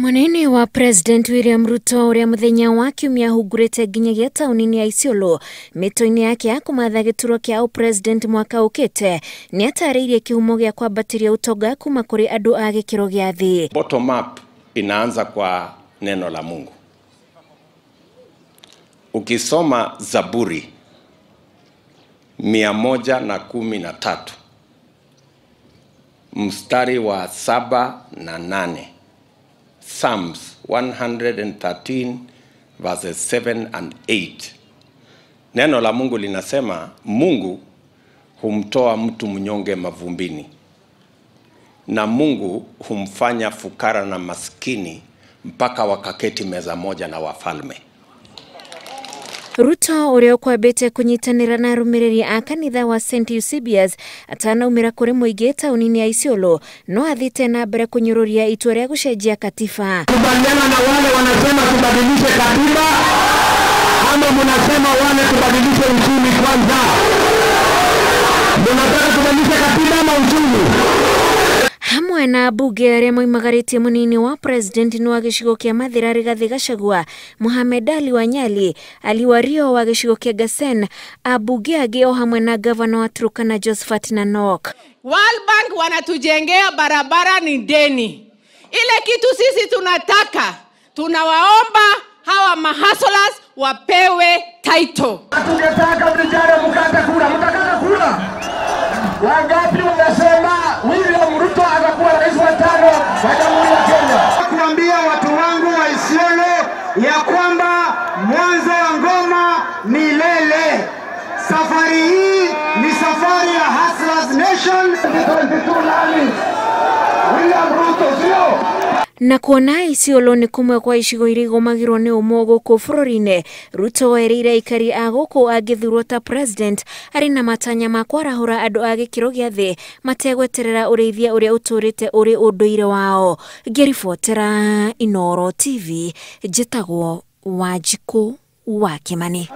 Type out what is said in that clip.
Munene wa President William Ruto uria muthenya wa kiumia hungurite nginyagia tauni-ini ya Isiolo mito-ini yake ya kumatha gituro kia president mwaka ukite ni atariirie kihumo gia kwambatiria utonga kuma kuri andu a gikiro gia thi. Bottom up inaanza kwa neno la Mungu. Ukisoma Zaburi 113 mstari wa 7 na 8, Psalms 113 verses 7 and 8. Neno la Mungu linasema Mungu humtoa mtu mnyonge mavumbini, na Mungu humfanya fukara na maskini mpaka wakaketi meza moja na wafalme. Ruto uria kwambite kunyitanira na arumiriri a kanitha wa St. Eusebius atanaumira kuri muingi tauni-ini ya Isiolo no athite na mbere kunyururia itua ria gucenjia katiba. Kubaliana na wale wanasema tubadilishe katiba ama mnasema wale tubadilishe uchumi kwanza? Mnataka tubadilishe katiba ama uchumi? Hamwe na bunge aria moimagaritie munini wa president ni wa gicigo kia Mathira Rigathi Gachagua, Mohamed Ali wa Nyali, Ali Wario wa gicigo kia Gasen, abunge angi o hamwe na gavana wa Turkana Josephat Nanok. World Bank wanatujengea barabara ni deni. Ile kitu sisi tunataka, tunawaomba hawa mahustlers wapewe title. Tungetaka vijana mkate kura, mtakata kura. Wangapi wanasema William Ruto atakuwa rais wa 5 wa Jamhuri ya Kenya? Kuambia watu wangu wa Isiolo ya kwamba mwanzo wa ngoma milele. Safari hii ni safari ya Hustlers Nation 2022 nani? William Ruto sio? Na kuona Isiolo ni kumwe kwa icigo iria igomagirwo ni umo guku bũrũri-inĩ, Ruto werire aikari a guku angithurwo ta president ari na matanya ma kwarahũra andu a gikiro gia thi mategweterera ureithia uria uturite uri unduire wao. Ngĩribotera Inooro TV, njĩtagwo Wanjikũ wa Kimani.